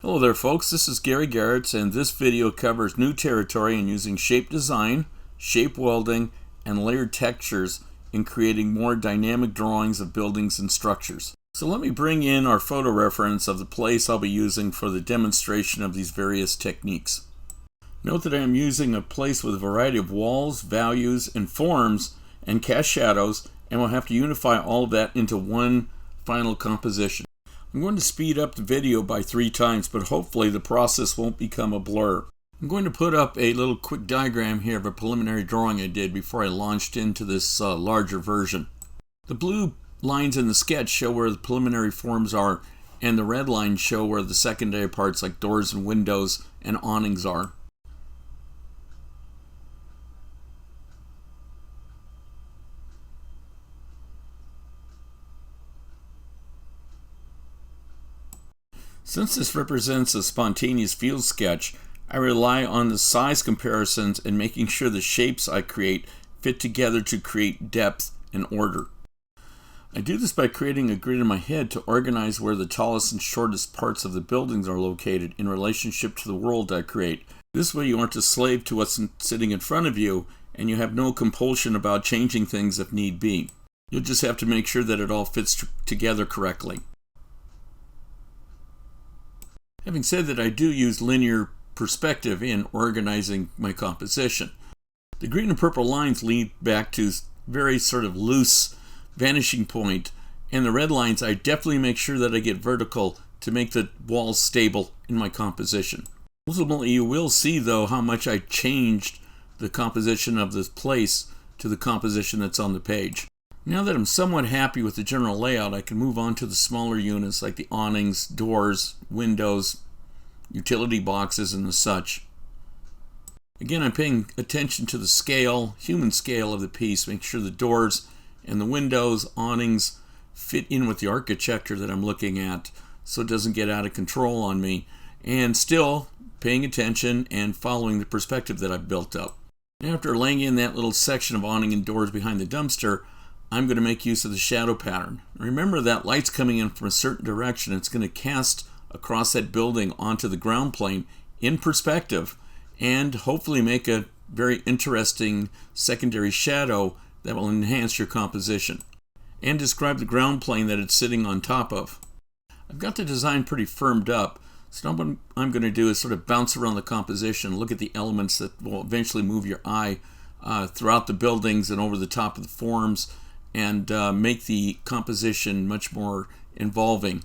Hello there folks, this is Gary Garrett and this video covers new territory in using shape design, shape welding, and layered textures in creating more dynamic drawings of buildings and structures. So let me bring in our photo reference of the place I'll be using for the demonstration of these various techniques. Note that I am using a place with a variety of walls, values, and forms and cast shadows, and we'll have to unify all of that into one final composition. I'm going to speed up the video by 3 times, but hopefully the process won't become a blur. I'm going to put up a little quick diagram here of a preliminary drawing I did before I launched into this larger version. The blue lines in the sketch show where the preliminary forms are, and the red lines show where the secondary parts like doors and windows and awnings are. Since this represents a spontaneous field sketch, I rely on the size comparisons and making sure the shapes I create fit together to create depth and order. I do this by creating a grid in my head to organize where the tallest and shortest parts of the buildings are located in relationship to the world I create. This way you aren't a slave to what's sitting in front of you, and you have no compulsion about changing things if need be. You'll just have to make sure that it all fits together correctly. Having said that, I do use linear perspective in organizing my composition. The green and purple lines lead back to very sort of loose vanishing point, and the red lines I definitely make sure that I get vertical to make the walls stable in my composition. Ultimately, you will see though how much I changed the composition of this place to the composition that's on the page. Now that I'm somewhat happy with the general layout, I can move on to the smaller units like the awnings, doors, windows, utility boxes, and the such. Again, I'm paying attention to the scale, human scale of the piece, make sure the doors and the windows, awnings fit in with the architecture that I'm looking at so it doesn't get out of control on me, and still paying attention and following the perspective that I've built up. After laying in that little section of awning and doors behind the dumpster, I'm going to make use of the shadow pattern. Remember that light's coming in from a certain direction. It's going to cast across that building onto the ground plane in perspective and hopefully make a very interesting secondary shadow that will enhance your composition and describe the ground plane that it's sitting on top of. I've got the design pretty firmed up, so now what I'm going to do is sort of bounce around the composition, look at the elements that will eventually move your eye throughout the buildings and over the top of the forms, and make the composition much more involving.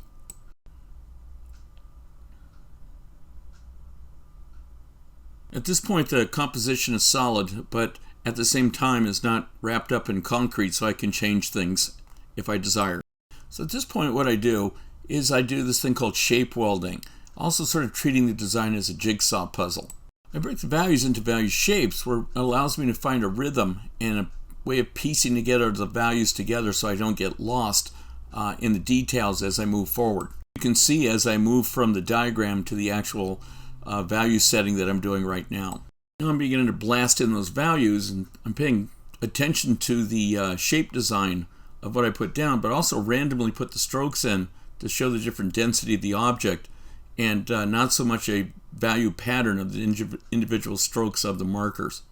At this point, the composition is solid, but at the same time is not wrapped up in concrete, so I can change things if I desire. So at this point, what I do is I do this thing called shape welding, also sort of treating the design as a jigsaw puzzle. I break the values into value shapes, where it allows me to find a rhythm and a way of piecing together the values together so I don't get lost in the details as I move forward. You can see as I move from the diagram to the actual value setting that I'm doing right now. Now I'm beginning to blast in those values, and I'm paying attention to the shape design of what I put down, but also randomly put the strokes in to show the different density of the object, and not so much a value pattern of the individual strokes of the markers.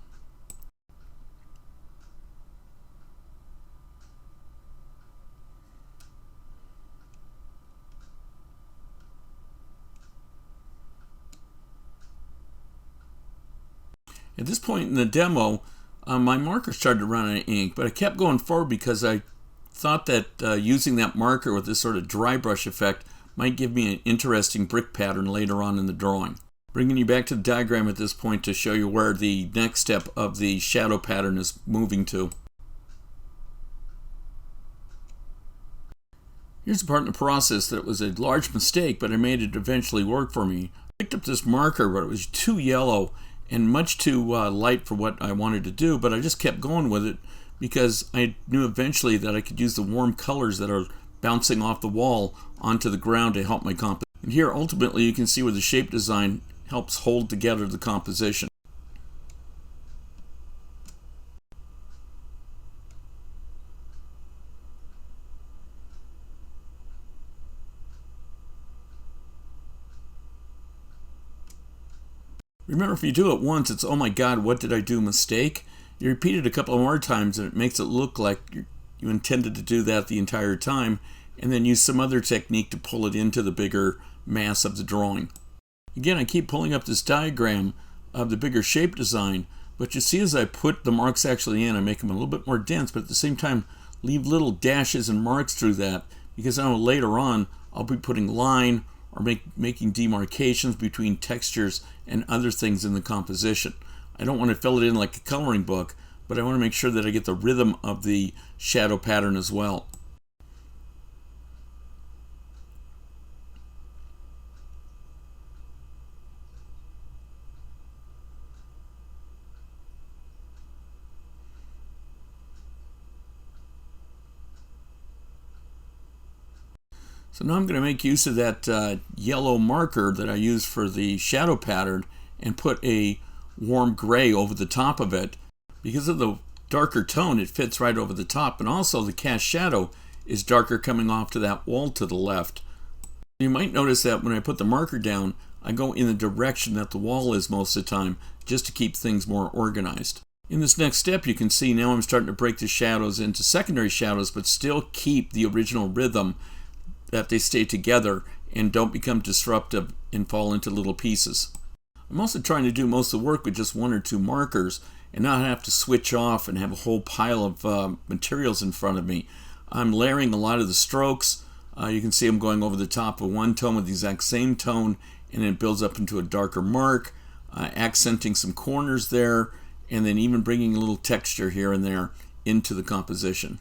At this point in the demo, my marker started to run out of ink, but I kept going forward because I thought that using that marker with this sort of dry brush effect might give me an interesting brick pattern later on in the drawing. Bringing you back to the diagram at this point to show you where the next step of the shadow pattern is moving to. Here's the part in the process that was a large mistake, but I made it eventually work for me. I picked up this marker, but it was too yellow and much too light for what I wanted to do, but I just kept going with it because I knew eventually that I could use the warm colors that are bouncing off the wall onto the ground to help my composition. And here ultimately you can see where the shape design helps hold together the composition. Remember, if you do it once, it's, oh my God, what did I do, mistake? You repeat it a couple more times and it makes it look like you intended to do that the entire time, and then use some other technique to pull it into the bigger mass of the drawing. Again, I keep pulling up this diagram of the bigger shape design, but you see as I put the marks actually in, I make them a little bit more dense, but at the same time leave little dashes and marks through that, because I know later on I'll be putting line or making demarcations between textures and other things in the composition. I don't want to fill it in like a coloring book, but I want to make sure that I get the rhythm of the shadow pattern as well. So now I'm going to make use of that yellow marker that I used for the shadow pattern and put a warm gray over the top of it. Because of the darker tone, it fits right over the top, and also the cast shadow is darker coming off to that wall to the left. You might notice that when I put the marker down, I go in the direction that the wall is most of the time, just to keep things more organized. In this next step, you can see now I'm starting to break the shadows into secondary shadows, but still keep the original rhythm, that they stay together and don't become disruptive and fall into little pieces. I'm also trying to do most of the work with just one or two markers and not have to switch off and have a whole pile of materials in front of me. I'm layering a lot of the strokes. You can see I'm going over the top of one tone with the exact same tone, and it builds up into a darker mark, accenting some corners there, and then even bringing a little texture here and there into the composition.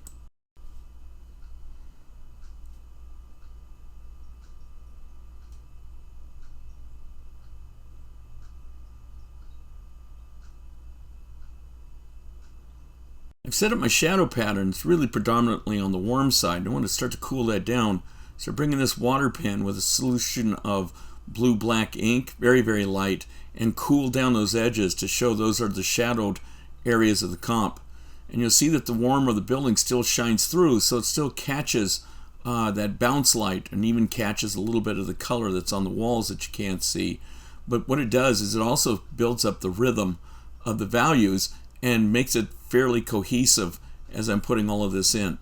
I've set up my shadow patterns really predominantly on the warm side. I want to start to cool that down. So bringing this water pen with a solution of blue-black ink, very, very light, and cool down those edges to show those are the shadowed areas of the comp. And you'll see that the warm of the building still shines through, so it still catches that bounce light and even catches a little bit of the color that's on the walls that you can't see. But what it does is it also builds up the rhythm of the values and makes it fairly cohesive as I'm putting all of this in.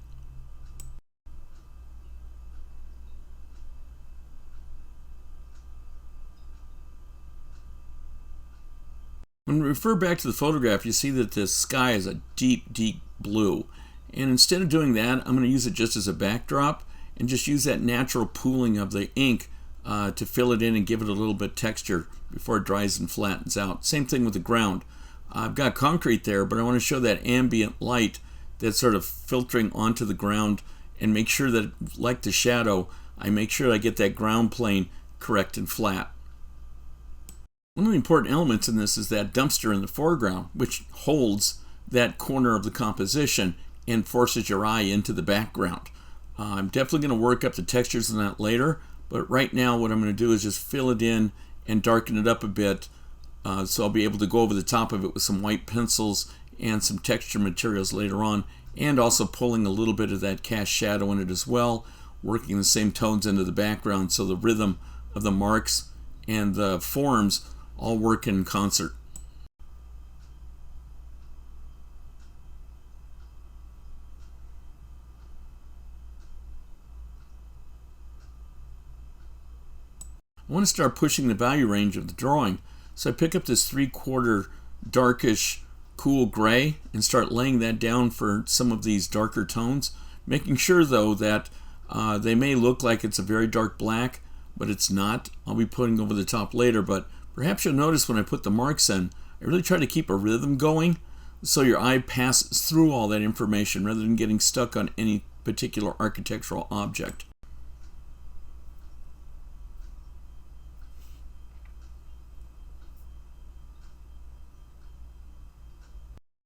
When we refer back to the photograph, you see that the sky is a deep, deep blue. And instead of doing that, I'm going to use it just as a backdrop and just use that natural pooling of the ink to fill it in and give it a little bit of texture before it dries and flattens out. Same thing with the ground. I've got concrete there, but I want to show that ambient light that's sort of filtering onto the ground, and make sure that, like the shadow, I make sure I get that ground plane correct and flat. One of the important elements in this is that dumpster in the foreground, which holds that corner of the composition and forces your eye into the background. I'm definitely going to work up the textures on that later, but right now what I'm going to do is just fill it in and darken it up a bit. So I'll be able to go over the top of it with some white pencils and some texture materials later on, and also pulling a little bit of that cast shadow in it as well, working the same tones into the background so the rhythm of the marks and the forms all work in concert. I want to start pushing the value range of the drawing. So I pick up this 3/4 darkish cool gray and start laying that down for some of these darker tones, making sure though that they may look like it's a very dark black, but it's not. I'll be putting over the top later, but perhaps you'll notice when I put the marks in, I really try to keep a rhythm going so your eye passes through all that information rather than getting stuck on any particular architectural object.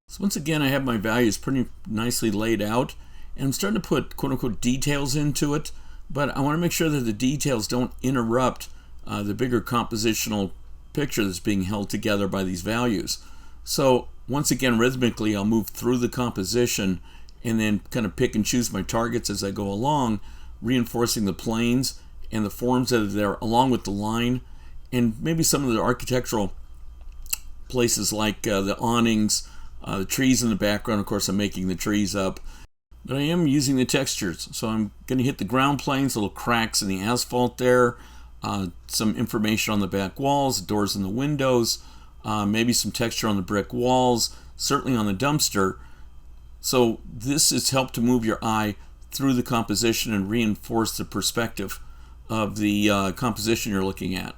So once again, I have my values pretty nicely laid out, and I'm starting to put quote-unquote details into it, but I want to make sure that the details don't interrupt the bigger compositional picture that's being held together by these values. So once again, rhythmically, I'll move through the composition and then kind of pick and choose my targets as I go along, reinforcing the planes and the forms that are there along with the line, and maybe some of the architectural places like the awnings, the trees in the background. Of course, I'm making the trees up. But I am using the textures. So I'm going to hit the ground planes, little cracks in the asphalt there, some information on the back walls, doors and the windows, maybe some texture on the brick walls, certainly on the dumpster. So this has helped to move your eye through the composition and reinforce the perspective of the composition you're looking at.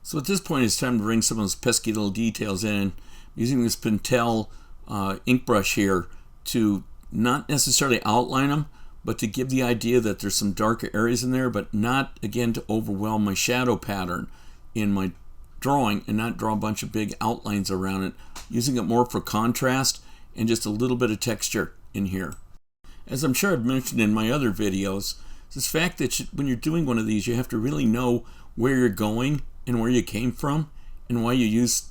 So at this point, it's time to bring some of those pesky little details in. I'm using this Pentel ink brush here to not necessarily outline them, but to give the idea that there's some darker areas in there, but not, again, to overwhelm my shadow pattern in my drawing and not draw a bunch of big outlines around it, using it more for contrast and just a little bit of texture in here. As I'm sure I've mentioned in my other videos, this fact that when you're doing one of these, you have to really know where you're going and where you came from and why you use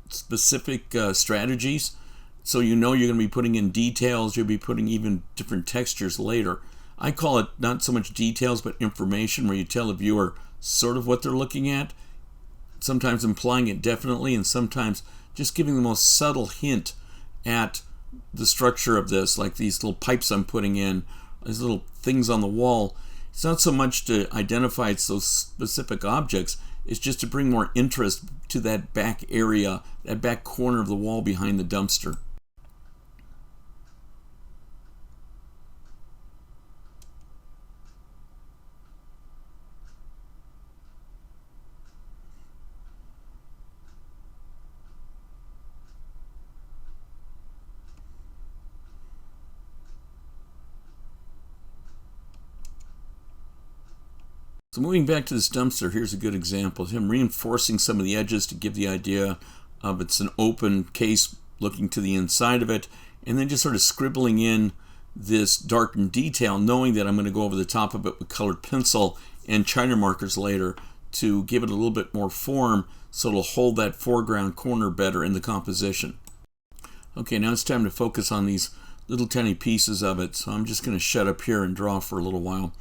specific strategies. So you know you're going to be putting in details, you'll be putting even different textures later. I call it not so much details but information, where you tell the viewer sort of what they're looking at, sometimes implying it definitely, and sometimes just giving the most subtle hint at the structure of this, like these little pipes I'm putting in, these little things on the wall. It's not so much to identify those specific objects, it's just to bring more interest to that back area, that back corner of the wall behind the dumpster. So moving back to this dumpster, here's a good example of him reinforcing some of the edges to give the idea of it's an open case looking to the inside of it, and then just sort of scribbling in this darkened detail, knowing that I'm going to go over the top of it with colored pencil and China markers later to give it a little bit more form so it'll hold that foreground corner better in the composition. Okay, now it's time to focus on these little tiny pieces of it, so I'm just going to shut up here and draw for a little while.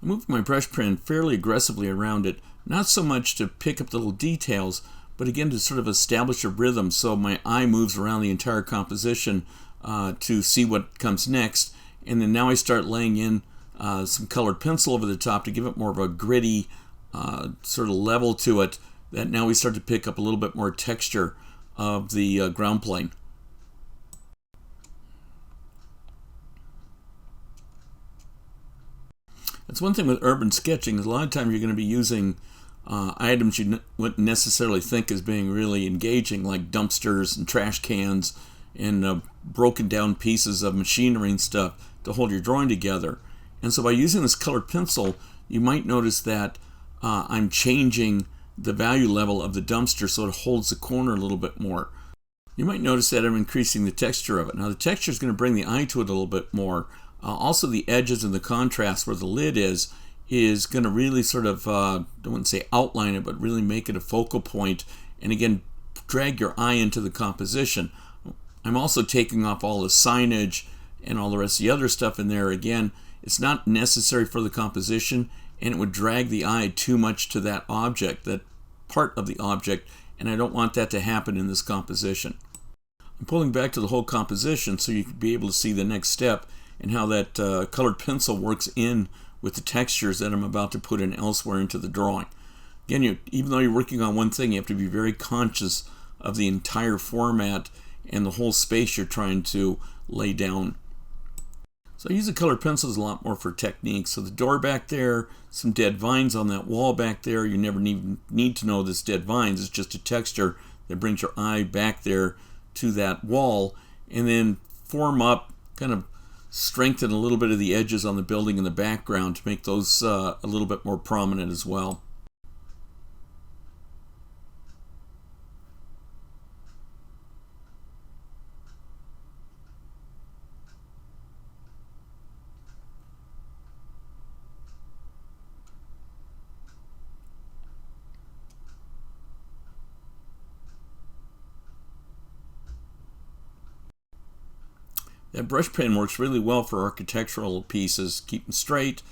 I moved my brush pen fairly aggressively around it, not so much to pick up the little details, but again to sort of establish a rhythm so my eye moves around the entire composition to see what comes next. And then now I start laying in some colored pencil over the top to give it more of a gritty sort of level to it, that now we start to pick up a little bit more texture of the ground plane. That's one thing with urban sketching, is a lot of times you're going to be using items you wouldn't necessarily think as being really engaging, like dumpsters and trash cans and broken down pieces of machinery and stuff to hold your drawing together. And so by using this colored pencil, you might notice that I'm changing the value level of the dumpster so it holds the corner a little bit more. You might notice that I'm increasing the texture of it. Now the texture is going to bring the eye to it a little bit more. Also the edges and the contrast where the lid is going to really sort of, I wouldn't say outline it, but really make it a focal point, and again drag your eye into the composition. I'm also taking off all the signage and all the rest of the other stuff in there. Again, it's not necessary for the composition, and it would drag the eye too much to that object, that part of the object, and I don't want that to happen in this composition. I'm pulling back to the whole composition so you can be able to see the next step and how that colored pencil works in with the textures that I'm about to put in elsewhere into the drawing. Again, even though you're working on one thing, you have to be very conscious of the entire format and the whole space you're trying to lay down. So I use the colored pencils a lot more for technique. So the door back there, some dead vines on that wall back there. You never need to know this dead vines. It's just a texture that brings your eye back there to that wall, and then form up, kind of strengthen a little bit of the edges on the building in the background to make those a little bit more prominent as well. That brush pen works really well for architectural pieces, keep them straight.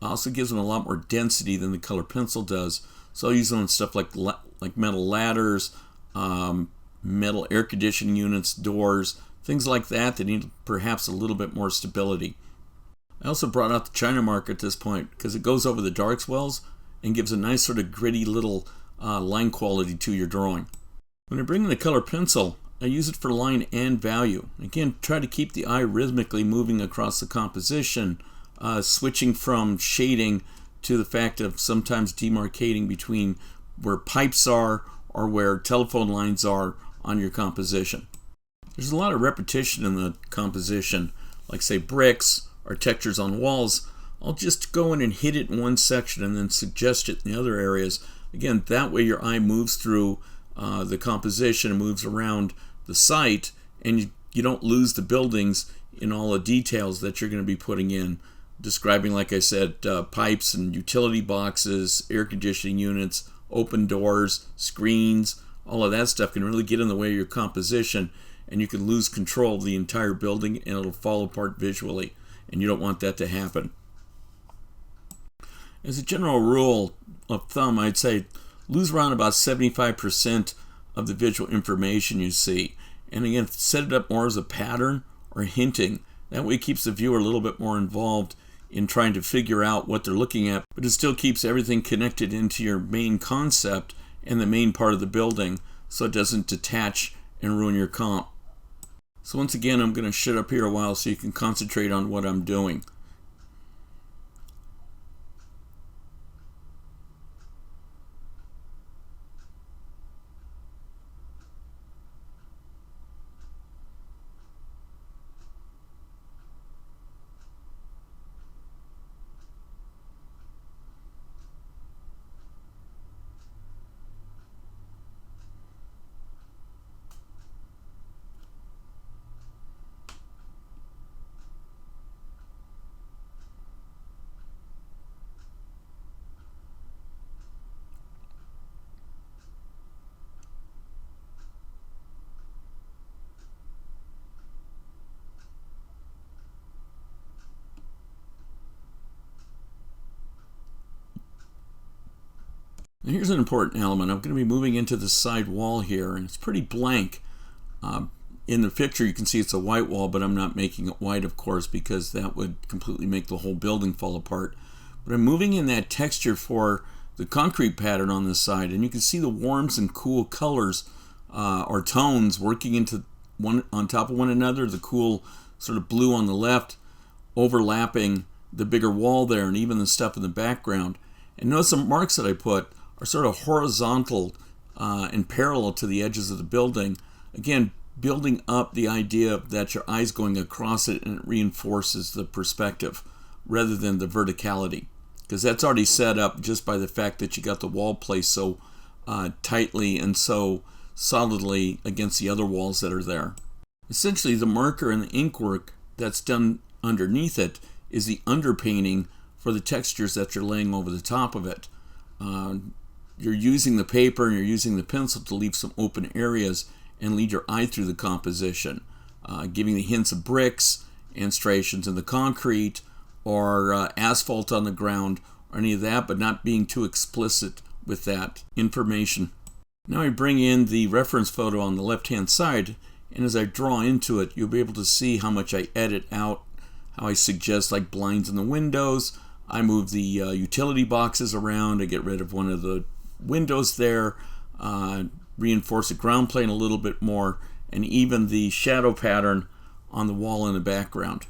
Also gives them a lot more density than the color pencil does. So I'll use them on stuff like metal ladders, metal air conditioning units, doors, things like that that need perhaps a little bit more stability. I also brought out the China marker at this point because it goes over the dark swells and gives a nice sort of gritty little line quality to your drawing. When I bring in the color pencil, I use it for line and value. Again, try to keep the eye rhythmically moving across the composition, switching from shading to the fact of sometimes demarcating between where pipes are or where telephone lines are on your composition. There's a lot of repetition in the composition, like say bricks or textures on walls. I'll just go in and hit it in one section and then suggest it in the other areas. Again, that way your eye moves through the composition and moves around the site, and you don't lose the buildings in all the details that you're going to be putting in, describing, like I said, pipes and utility boxes, air conditioning units, open doors, screens. All of that stuff can really get in the way of your composition, and you can lose control of the entire building and it'll fall apart visually, and you don't want that to happen. As a general rule of thumb, I'd say lose around about 75% of the visual information you see. And again, set it up more as a pattern or hinting. That way it keeps the viewer a little bit more involved in trying to figure out what they're looking at, but it still keeps everything connected into your main concept and the main part of the building so it doesn't detach and ruin your comp. So once again, I'm going to shut up here a while so you can concentrate on what I'm doing. Now here's an important element. I'm going to be moving into the side wall here, and it's pretty blank. In the picture you can see it's a white wall, but I'm not making it white, of course, because that would completely make the whole building fall apart. But I'm moving in that texture for the concrete pattern on this side, and you can see the warms and cool colors or tones working into one on top of one another. The cool sort of blue on the left overlapping the bigger wall there, and even the stuff in the background. And notice the marks that I put are sort of horizontal and parallel to the edges of the building. Again, building up the idea that your eye's going across it, and it reinforces the perspective rather than the verticality, because that's already set up just by the fact that you got the wall placed so tightly and so solidly against the other walls that are there. Essentially, the marker and the ink work that's done underneath it is the underpainting for the textures that you're laying over the top of it. You're using the paper and you're using the pencil to leave some open areas and lead your eye through the composition, giving the hints of bricks and striations in the concrete or asphalt on the ground or any of that, but not being too explicit with that information. Now I bring in the reference photo on the left hand side, and as I draw into it, you'll be able to see how much I edit out, how I suggest like blinds in the windows. I move the utility boxes around. I get rid of one of the windows there, reinforce the ground plane a little bit more, and even the shadow pattern on the wall in the background.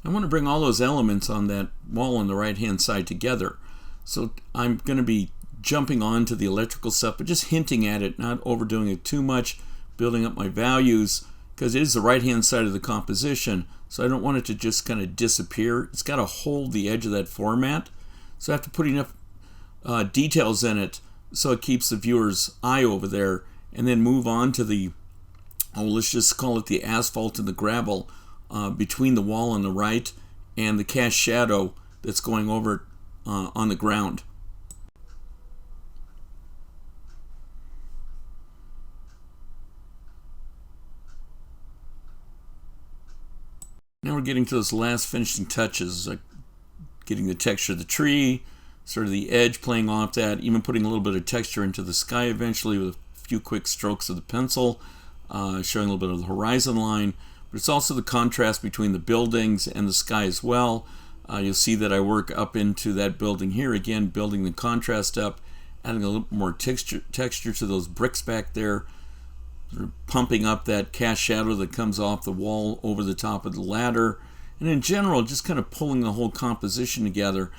I want to bring all those elements on that wall on the right hand side together. So I'm going to be jumping on to the electrical stuff, but just hinting at it, not overdoing it too much, building up my values, because it is the right hand side of the composition, so I don't want it to just kind of disappear. It's got to hold the edge of that format, so I have to put enough details in it so it keeps the viewer's eye over there, and then move on to the, let's just call it the asphalt and the gravel between the wall on the right and the cast shadow that's going over on the ground. Now we're getting to those last finishing touches, like getting the texture of the tree, sort of the edge playing off that, even putting a little bit of texture into the sky eventually with a few quick strokes of the pencil, showing a little bit of the horizon line. But it's also the contrast between the buildings and the sky as well. You'll see that I work up into that building here, again building the contrast up, adding a little more texture to those bricks back there, sort of pumping up that cast shadow that comes off the wall over the top of the ladder, and in general just kind of pulling the whole composition together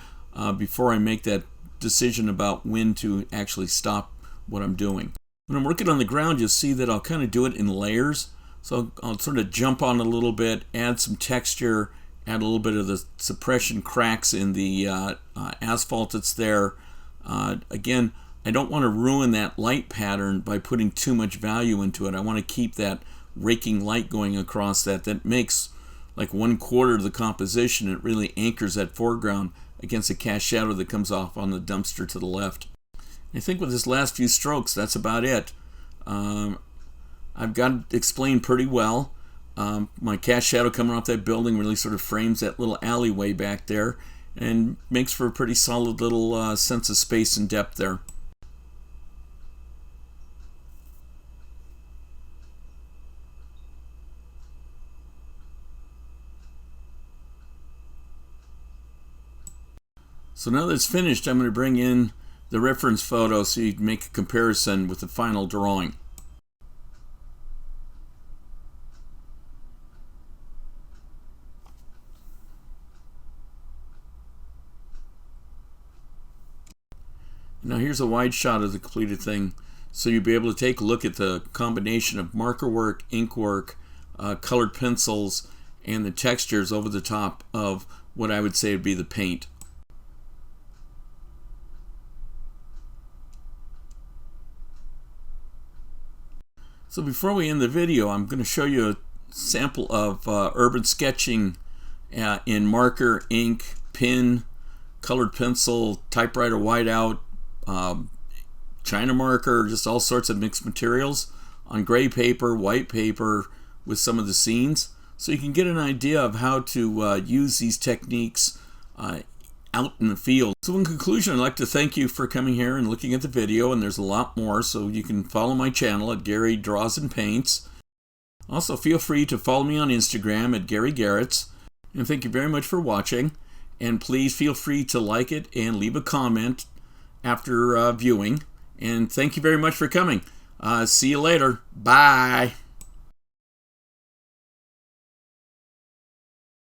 before I make that decision about when to actually stop what I'm doing. When I'm working on the ground, you'll see that I'll kind of do it in layers. So I'll sort of jump on a little bit, add some texture, add a little bit of the suppression cracks in the asphalt that's there. Again, I don't want to ruin that light pattern by putting too much value into it. I want to keep that raking light going across that makes like 1/4 of the composition. It really anchors that foreground against the cast shadow that comes off on the dumpster to the left. I think with this last few strokes, that's about it. I've got it explained pretty well. My cast shadow coming off that building really sort of frames that little alleyway back there and makes for a pretty solid little sense of space and depth there. So now that it's finished, I'm going to bring in the reference photo so you can make a comparison with the final drawing. Now here's a wide shot of the completed thing, so you'll be able to take a look at the combination of marker work, ink work, colored pencils, and the textures over the top of what I would say would be the paint. So before we end the video, I'm going to show you a sample of urban sketching in marker, ink, pen, colored pencil, typewriter whiteout, China marker, just all sorts of mixed materials on gray paper, white paper with some of the scenes, so you can get an idea of how to use these techniques out in the field. So in conclusion, I'd like to thank you for coming here and looking at the video, and there's a lot more, so you can follow my channel at Gary Draws and Paints. Also feel free to follow me on Instagram at Gary Garretts, and thank you very much for watching, and please feel free to like it and leave a comment after viewing, and thank you very much for coming. See you later. Bye.